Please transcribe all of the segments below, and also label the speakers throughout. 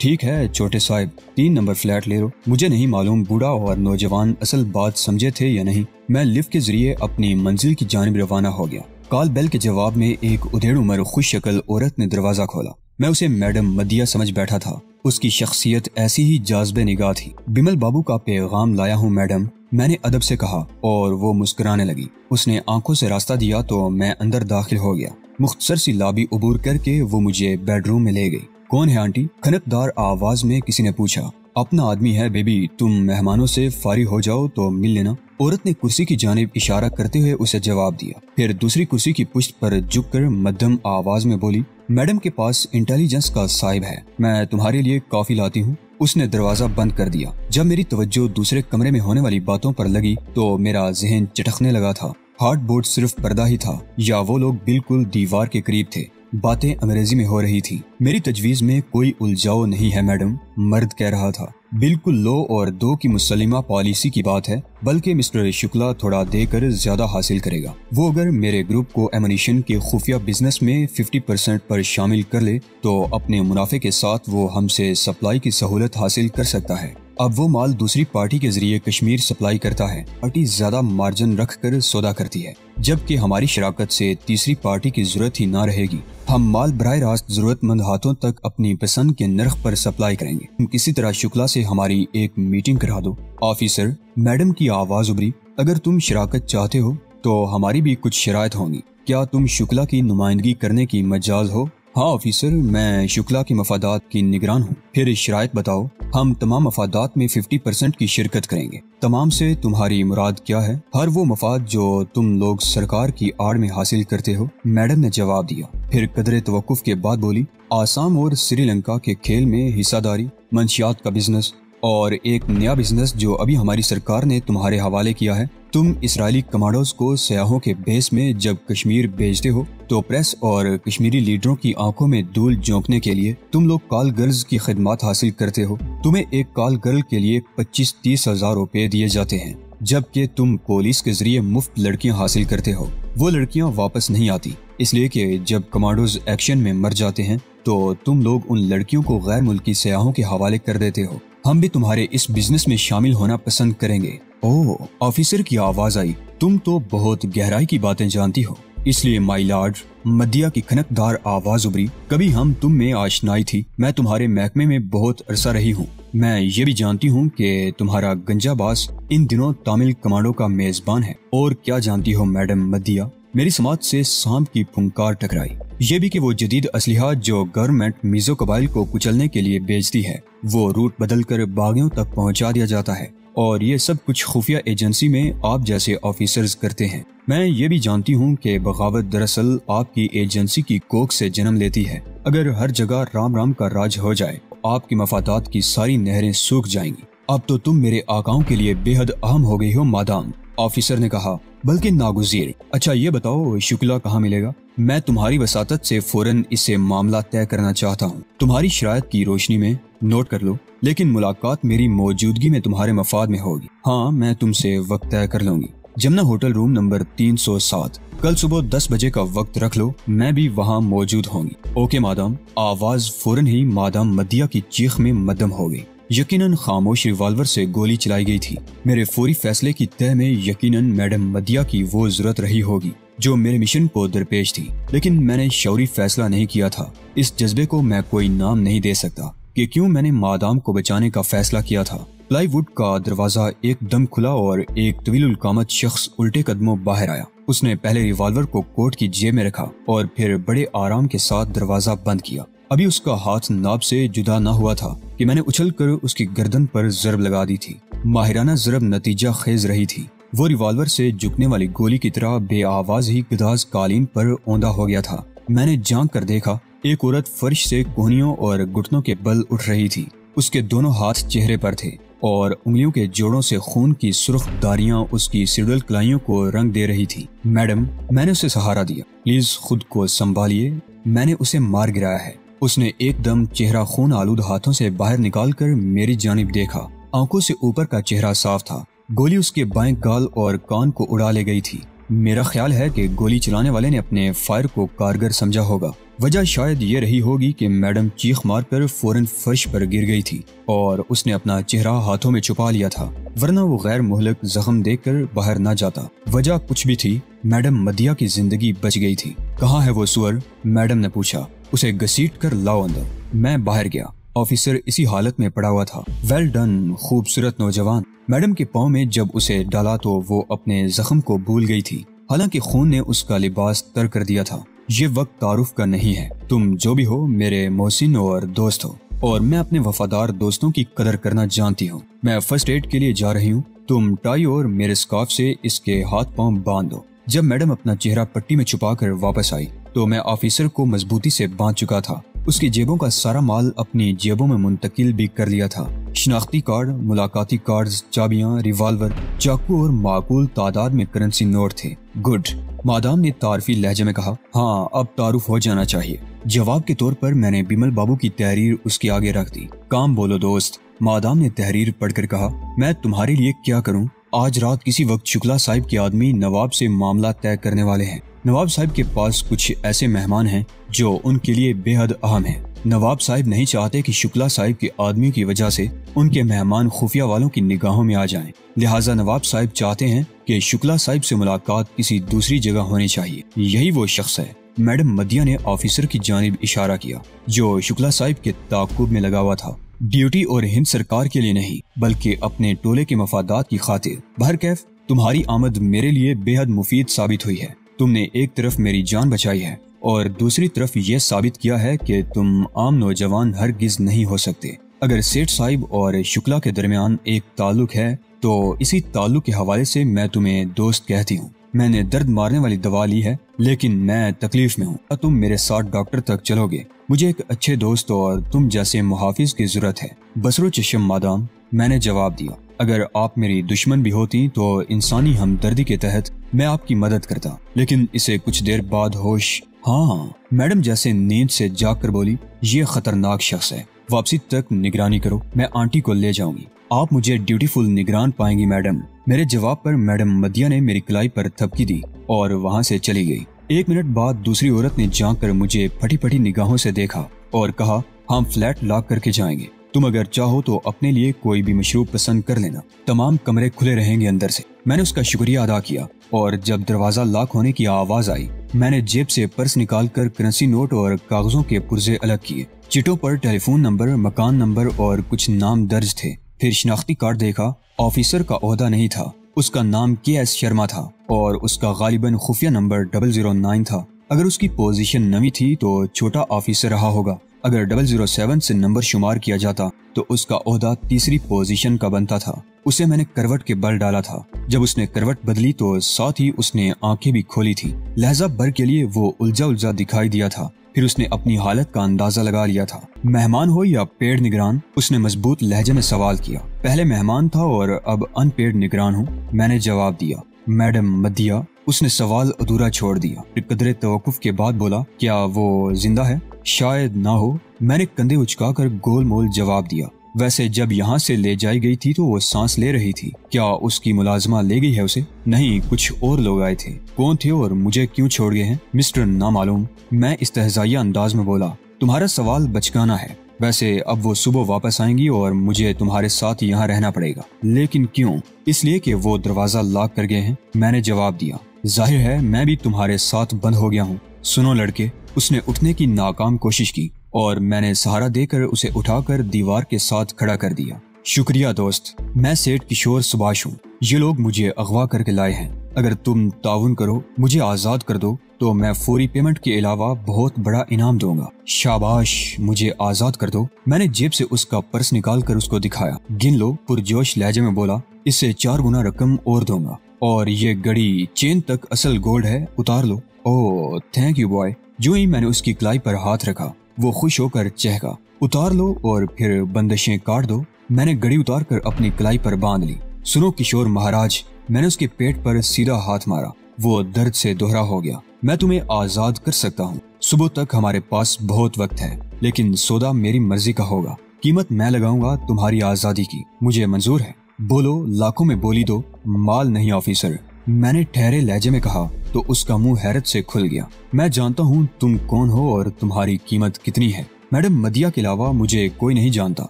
Speaker 1: ٹھیک ہے چھوٹے صاحب، 3 نمبر فلیٹ لے لو۔ مجھے نہیں معلوم بوڑھا اور نوجوان اصل بات سمجھے تھے یا نہیں۔ میں لفٹ کے ذریعے اپنی منزل کی جانب روانہ ہو گیا۔ کال بیل کے جواب میں ایک ادھیڑ عمر خوش شکل عورت نے دروازہ کھولا۔ میں اسے میڈم مدیا سمجھ بیٹھا تھا۔ اس کی شخصیت ایسی ہی جاذب نگاہ تھی۔ بمل بابو کا پیغام لایا ہوں میڈم، میں نے ادب سے کہا اور وہ مسکرانے لگی۔ اس نے آنکھوں سے راستہ دیا تو میں اندر داخل ہو گیا۔ مختصر سی لابی عبور کر کے وہ مجھے بیڈ روم میں لے گئی۔ کون ہے آنٹی؟ کھنکدار آواز میں کسی نے پوچھا۔ اپنا آدمی ہے بیبی، تم مہمانوں سے فارغ ہو جاؤ تو مل لینا۔ عورت نے کرسی کی جانب اشارہ کرتے ہوئے اسے جواب دیا، پھر دوسری کرسی کی پشت پر جھک کر مدھم آواز میں بولی، میڈم کے پاس انٹیلیجنس کا صاحب ہے، میں تمہارے لیے کافی لاتی ہوں۔ اس نے دروازہ بند کر دیا۔ جب میری توجہ دوسرے کمرے میں ہونے والی باتوں پر لگی تو میرا ذہن چٹکنے لگا تھا۔ ہارڈ بورڈ صرف پردہ ہی تھا یا وہ لوگ بالکل دیوار کے قریب تھے۔ باتیں انگریزی میں ہو رہی تھی۔ میری تجویز میں کوئی الجھاؤ نہیں ہے میڈم، مرد کہہ رہا تھا۔ بالکل 2 اور 2 کی مسلمہ پالیسی کی بات ہے، بلکہ مسٹر شکلا تھوڑا دے کر زیادہ حاصل کرے گا۔ وہ اگر میرے گروپ کو ایمونیشن کے خفیہ بزنس میں 50% پر شامل کر لے تو اپنے منافع کے ساتھ وہ ہم سے سپلائی کی سہولت حاصل کر سکتا ہے۔ اب وہ مال دوسری پارٹی کے ذریعے کشمیر سپلائی کرتا ہے۔ پارٹی زیادہ مارجن رکھ کر سودا کرتی ہے، جبکہ ہماری شراکت سے تیسری پارٹی کی ضرورت ہی نہ رہے گی۔ ہم مال براہ راست ضرورت مند ہاتھوں تک اپنی پسند کے نرخ پر سپلائی کریں گے۔ تم کسی طرح شکلا سے ہماری ایک میٹنگ کرا دو۔ آفیسر، میڈم کی آواز ابھری، اگر تم شراکت چاہتے ہو تو ہماری بھی کچھ شرائط ہوں گی۔ کیا تم شکلا کی نمائندگی کرنے کی مجاز ہو؟ ہاں آفیسر، میں شکلا کے مفادات کی نگران ہوں۔ پھر شرائط بتاؤ۔ ہم تمام مفادات میں 50% کی شرکت کریں گے۔ تمام سے تمہاری مراد کیا ہے؟ ہر وہ مفاد جو تم لوگ سرکار کی آڑ میں حاصل کرتے ہو، میڈم نے جواب دیا۔ پھر قدرے توقف کے بعد بولی، آسام اور سری لنکا کے کھیل میں حصہ داری، منشیات کا بزنس اور ایک نیا بزنس جو ابھی ہماری سرکار نے تمہارے حوالے کیا ہے۔ تم اسرائیلی کمانڈوز کو سیاحوں کے بیس میں جب کشمیر بھیجتے ہو تو پریس اور کشمیری لیڈروں کی آنکھوں میں دھول جھونکنے کے لیے تم لوگ کال گرلز کی خدمات حاصل کرتے ہو۔ تمہیں ایک کال گرل کے لیے 25-30 ہزار روپے دیے جاتے ہیں، جبکہ تم پولیس کے ذریعے مفت لڑکیاں حاصل کرتے ہو۔ وہ لڑکیاں واپس نہیں آتی، اس لیے کہ جب کمانڈوز ایکشن میں مر جاتے ہیں تو تم لوگ ان لڑکیوں کو غیر ملکی سیاحوں کے حوالے کر دیتے ہو۔ ہم بھی تمہارے اس بزنس میں شامل ہونا پسند کریں گے۔ اوہ، آفیسر کی آواز آئی، تم تو بہت گہرائی کی باتیں جانتی ہو۔ اس لیے مائی لارڈ، مدیا کی کھنکدار آواز ابھری، کبھی ہم تم میں آشنائی تھی۔ میں تمہارے محکمے میں بہت عرصہ رہی ہوں۔ میں یہ بھی جانتی ہوں کہ تمہارا گنجا باس ان دنوں تامل کمانڈو کا میزبان ہے۔ اور کیا جانتی ہو میڈم مدیا؟ میری سماعت سے سانپ کی پھنکار ٹکرائی۔ یہ بھی کہ وہ جدید اسلحہ جو گورنمنٹ میزو قبائل کو کچلنے کے لیے بیچتی ہے، وہ روٹ بدل کر باغیوں تک پہنچا دیا جاتا ہے، اور یہ سب کچھ خفیہ ایجنسی میں آپ جیسے آفیسرز کرتے ہیں۔ میں یہ بھی جانتی ہوں کہ بغاوت دراصل آپ کی ایجنسی کی کوکھ سے جنم لیتی ہے۔ اگر ہر جگہ رام رام کا راج ہو جائے، آپ کی مفادات کی ساری نہریں سوکھ جائیں گی۔ اب تو تم میرے آقاؤں کے لیے بے حد اہم ہو گئی ہو مادام، آفیسر نے کہا، بلکہ ناگزیر۔ اچھا یہ بتاؤ شکلا کہاں ملے گا؟ میں تمہاری وساطت سے فوراً اس سے معاملہ طے کرنا چاہتا ہوں۔ تمہاری شرائط کی روشنی میں نوٹ کر لو، لیکن ملاقات میری موجودگی میں تمہارے مفاد میں ہوگی۔ ہاں، میں تم سے وقت طے کر لوں گی۔ Jamuna hotel room number 307۔ کل صبح 10 بجے کا وقت رکھ لو، میں بھی وہاں موجود ہوں گی۔ Okay madam. آواز فوراً ہی مادام مدیا کی چیخ میں مدھم ہو گئی۔ یقیناً خاموش ریوالور سے گولی چلائی گئی تھی۔ میرے فوری فیصلے کی تہ میں یقیناً میڈم مدیا کی وہ ضرورت رہی ہوگی جو میرے مشن کو درپیش تھی، لیکن میں نے شعوری فیصلہ نہیں کیا تھا۔ اس جذبے کو میں کوئی نام نہیں دے سکتا کہ کیوں میں نے مادام کو بچانے کا فیصلہ کیا تھا۔ پلائی ووڈ کا دروازہ ایک دم کھلا اور ایک طویل القامت شخص الٹے قدموں باہر آیا۔ اس نے پہلے ریوالور کو کوٹ کی جیب میں رکھا اور پھر بڑے آرام کے ساتھ دروازہ بند کیا۔ ابھی اس کا ہاتھ ناب سے جدا نہ ہوا تھا کہ میں نے اچھل کر اس کی گردن پر ضرب لگا دی تھی۔ ماہرانہ ضرب نتیجہ خیز رہی تھی۔ وہ ریوالور سے جھکنے والی گولی کی طرح بے آواز ہی گداز قالین پر اوندا ہو گیا تھا۔ میں نے جھانک کر دیکھا، ایک عورت فرش سے کوہنیوں اور گھٹنوں کے بل اٹھ رہی تھی۔ اس کے دونوں ہاتھ چہرے پر تھے اور انگلیوں کے جوڑوں سے خون کی سرخ داریاں اس کی سیڈل کلائیوں کو رنگ دے رہی تھی۔ میڈم، میں نے اسے سہارا دیا، پلیز خود کو سنبھالیے، میں نے اسے مار گرایا ہے۔ اس نے ایک دم چہرہ خون آلود ہاتھوں سے باہر نکال کر میری جانب دیکھا۔ آنکھوں سے اوپر کا چہرہ صاف تھا۔ گولی اس کے بائیں گال اور کان کو اڑا لے گئی تھی۔ میرا خیال ہے کہ گولی چلانے والے نے اپنے فائر کو کارگر سمجھا ہوگا۔ وجہ شاید یہ رہی ہوگی کہ میڈم چیخ مار کر فوراً فرش پر گر گئی تھی اور اس نے اپنا چہرہ ہاتھوں میں چھپا لیا تھا، ورنہ وہ غیر مہلک زخم دیکھ کر باہر نہ جاتا۔ وجہ کچھ بھی تھی، میڈم مدیہ کی زندگی بچ گئی تھی۔ کہاں ہے وہ سور؟ میڈم نے پوچھا۔ اسے گھسیٹ کر لاؤ اندر۔ میں باہر گیا۔ آفیسر اسی حالت میں پڑا ہوا تھا۔ ویل ڈن، خوبصورت نوجوان۔ میڈم کے پاؤں میں جب اسے ڈالا تو وہ اپنے زخم کو بھول گئی تھی، حالانکہ خون نے اس کا لباس تر کر دیا تھا۔ یہ وقت تعارف کا نہیں ہے، تم جو بھی ہو میرے محسن اور دوست ہو، اور میں اپنے وفادار دوستوں کی قدر کرنا جانتی ہوں۔ میں فرسٹ ایڈ کے لیے جا رہی ہوں، تم ٹائی اور میرے سکارف سے اس کے ہاتھ پاؤں باندھ دو۔ جب میڈم اپنا چہرہ پٹی میں چھپا کر واپس آئی تو میں آفیسر کو مضبوطی سے باندھ چکا تھا۔ اس کی جیبوں کا سارا مال اپنی جیبوں میں منتقل بھی کر لیا تھا۔ شناختی کارڈ، ملاقاتی کارڈز، چابیاں، ریوالور، چاقو اور معقول تعداد میں کرنسی نوٹ تھے۔ گڈ، مادام نے تعارفی لہجے میں کہا۔ ہاں، اب تعارف ہو جانا چاہیے۔ جواب کے طور پر میں نے بیمل بابو کی تحریر اس کے آگے رکھ دی۔ کام بولو دوست، مادام نے تحریر پڑھ کر کہا۔ میں تمہارے لیے کیا کروں؟ آج رات کسی وقت شکلا صاحب کے آدمی نواب سے معاملہ طے کرنے والے ہیں۔ نواب صاحب کے پاس کچھ ایسے مہمان ہیں جو ان کے لیے بے حد اہم ہیں۔ نواب صاحب نہیں چاہتے کہ شکلا صاحب کے آدمیوں کی وجہ سے ان کے مہمان خفیہ والوں کی نگاہوں میں آ جائیں، لہٰذا نواب صاحب چاہتے ہیں کہ شکلا صاحب سے ملاقات کسی دوسری جگہ ہونی چاہیے۔ یہی وہ شخص ہے۔ میڈم مدیہ نے آفیسر کی جانب اشارہ کیا جو شکلا صاحب کے تعاقب میں لگا ہوا تھا، ڈیوٹی اور ہند سرکار کے لیے نہیں بلکہ اپنے ٹولے کے مفادات کی خاطر۔ بہرکیف تمہاری آمد میرے لیے بے حد مفید ثابت ہوئی ہے۔ تم نے ایک طرف میری جان بچائی ہے اور دوسری طرف یہ ثابت کیا ہے کہ تم عام نوجوان ہرگز نہیں ہو سکتے۔ اگر سیٹھ صاحب اور شکلا کے درمیان ایک تعلق ہے تو اسی تعلق کے حوالے سے میں تمہیں دوست کہتی ہوں۔ میں نے درد مارنے والی دوا لی ہے لیکن میں تکلیف میں ہوں۔ تم میرے ساتھ ڈاکٹر تک چلو گے؟ مجھے ایک اچھے دوست اور تم جیسے محافظ کی ضرورت ہے۔ بصر و چشم مادام، میں نے جواب دیا۔ اگر آپ میری دشمن بھی ہوتی تو انسانی ہمدردی کے تحت میں آپ کی مدد کرتا، لیکن اسے کچھ دیر بعد ہوش۔ ہاں، میڈم جیسے نیند سے جاگ کر بولی، یہ خطرناک شخص ہے، واپسی تک نگرانی کرو، میں آنٹی کو لے جاؤں گی۔ آپ مجھے ڈیوٹیفل نگران پائیں گی میڈم۔ میرے جواب پر میڈم مدیہ نے میری کلائی پر تھپکی دی اور وہاں سے چلی گئی۔ ایک منٹ بعد دوسری عورت نے جھانک کر مجھے پھٹی پھٹی نگاہوں سے دیکھا اور کہا، ہم فلیٹ لاک کر کے جائیں گے، تم اگر چاہو تو اپنے لیے کوئی بھی مشروب پسند کر لینا، تمام کمرے کھلے رہیں گے اندر سے۔ میں نے اس کا شکریہ ادا کیا اور جب دروازہ لاک ہونے کی آواز آئی میں نے جیب سے پرس نکال کر کرنسی نوٹ اور کاغذوں کے پرزے الگ کیے۔ چٹوں پر ٹیلی فون نمبر، مکان نمبر اور کچھ نام درج تھے۔ پھر شناختی کارڈ دیکھا۔ آفیسر کا عہدہ نہیں تھا، اس کا نام KS شرما تھا اور اس کا غالباً خفیہ نمبر 009 تھا۔ اگر اس کی پوزیشن نویں تھی تو چھوٹا آفیسر رہا ہوگا۔ اگر 007 سے نمبر شمار کیا جاتا تو اس کا عہدہ تیسری پوزیشن کا بنتا تھا۔ اسے میں نے کروٹ کے بل ڈالا تھا۔ جب اس نے کروٹ بدلی تو ساتھ ہی اس نے آنکھیں بھی کھولی تھی۔ لہجہ بھر کے لیے وہ الجھا دکھائی دیا تھا۔ پھر اس نے اپنی حالت کا اندازہ لگا لیا تھا۔ مہمان ہو یا پیڈ نگران؟ اس نے مضبوط لہجے میں سوال کیا۔ پہلے مہمان تھا اور اب ان پیڈ نگران ہوں، میں نے جواب دیا۔ میڈم مدیہ؟ اس نے سوال ادھورا چھوڑ دیا، پھر قدرے توقف کے بعد بولا، کیا وہ زندہ ہے؟ شاید نہ ہو، میں نے کندھے اچکا کر گول مول جواب دیا۔ ویسے جب یہاں سے لے جائی گئی تھی تو وہ سانس لے رہی تھی، کیا اس کی ملازمہ لے گئی ہے اسے؟ نہیں، کچھ اور لوگ آئے تھے۔ کون تھے اور مجھے کیوں چھوڑ گئے ہیں؟ مسٹر نامعلوم، میں استہزائیہ انداز میں بولا۔ تمہارا سوال بچکانا ہے، ویسے اب وہ صبح واپس آئیں گی اور مجھے تمہارے ساتھ یہاں رہنا پڑے گا۔ لیکن کیوں؟ اس لیے کہ وہ دروازہ لاک کر گئے ہیں، میں نے جواب دیا۔ ظاہر ہے میں بھی تمہارے ساتھ بند ہو گیا ہوں۔ سنو لڑکے، اس نے اٹھنے کی ناکام کوشش کی اور میں نے سہارا دے کر اسے اٹھا کر دیوار کے ساتھ کھڑا کر دیا۔ شکریہ دوست، میں سیٹھ کشور سبھاش ہوں، یہ لوگ مجھے اغوا کر کے لائے ہیں۔ اگر تم تعاون کرو، مجھے آزاد کر دو تو میں فوری پیمنٹ کے علاوہ بہت بڑا انعام دوں گا۔ شاباش، مجھے آزاد کر دو۔ میں نے جیب سے اس کا پرس نکال کر اس کو دکھایا۔ گن لو، پرجوش لہجے میں بولا، اس سے 4 گنا رقم اور دوں گا، اور یہ گڑی چین تک اصل گولڈ ہے، اتار لو۔ اوہ تھینک یو بوائے۔ جو ہی میں نے اس کی کلائی پر ہاتھ رکھا وہ خوش ہو کر چہکا، اتار لو اور پھر بندشیں کاٹ دو۔ میں نے گڑی اتار کر اپنی کلائی پر باندھ لی۔ سنو کشور مہاراج، میں نے اس کے پیٹ پر سیدھا ہاتھ مارا، وہ درد سے دوہرا ہو گیا۔ میں تمہیں آزاد کر سکتا ہوں، صبح تک ہمارے پاس بہت وقت ہے، لیکن سودا میری مرضی کا ہوگا، قیمت میں لگاؤں گا تمہاری آزادی کی، مجھے منظور ہے۔ بولو، لاکھوں میں بولی دو، مال نہیں آفیسر، میں نے ٹھہرے لہجے میں کہا تو اس کا منہ حیرت سے کھل گیا۔ میں جانتا ہوں تم کون ہو اور تمہاری قیمت کتنی ہے۔ میڈم مدیہ کے علاوہ مجھے کوئی نہیں جانتا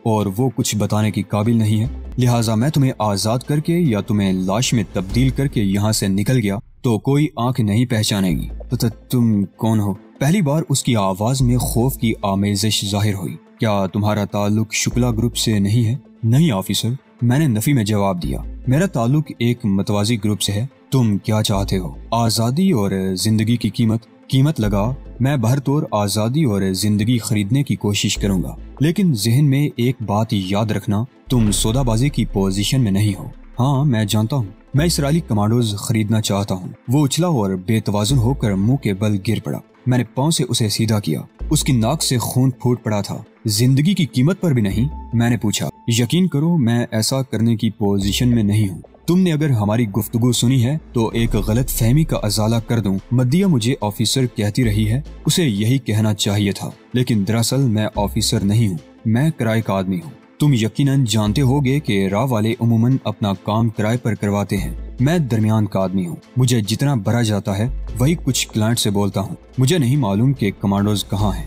Speaker 1: اور وہ کچھ بتانے کی قابل نہیں ہے، لہٰذا میں تمہیں آزاد کر کے یا تمہیں لاش میں تبدیل کر کے یہاں سے نکل گیا تو کوئی آنکھ نہیں پہچانے گی۔ تم کون ہو؟ پہلی بار اس کی آواز میں خوف کی آمیزش ظاہر ہوئی۔ کیا تمہارا تعلق شکلا گروپ سے نہیں ہے؟ نہیں آفیسر، میں نے نفی میں جواب دیا۔ میرا تعلق ایک متوازی گروپ سے ہے۔ تم کیا چاہتے ہو؟ آزادی اور زندگی کی قیمت لگا میں بھرطور آزادی اور زندگی خریدنے کی کوشش کروں گا، لیکن ذہن میں ایک بات یاد رکھنا، تم سودا بازی کی پوزیشن میں نہیں ہو۔ ہاں میں جانتا ہوں، میں اسرائیلی کمانڈوز خریدنا چاہتا ہوں۔ وہ اچھلا اور بے توازن ہو کر منہ کے بل گر پڑا۔ میں نے پاؤں سے اسے سیدھا کیا۔ اس کی ناک سے خون پھوٹ پڑا تھا۔ زندگی کی قیمت پر بھی نہیں؟ میں نے پوچھا۔ یقین کرو میں ایسا کرنے کی پوزیشن میں نہیں ہوں۔ تم نے اگر ہماری گفتگو سنی ہے تو ایک غلط فہمی کا ازالہ کر دوں۔ مدیہ مجھے آفیسر کہتی رہی ہے، اسے یہی کہنا چاہیے تھا، لیکن دراصل میں آفیسر نہیں ہوں، میں کرائے کا آدمی ہوں۔ تم یقیناً جانتے ہوگے کہ راہ والے عموماً اپنا کام کرائے پر کرواتے ہیں۔ میں درمیان کا آدمی ہوں، مجھے جتنا بھرا جاتا ہے وہی کچھ کلائنٹ سے بولتا ہوں۔ مجھے نہیں معلوم کہ کمانڈوز کہاں ہیں۔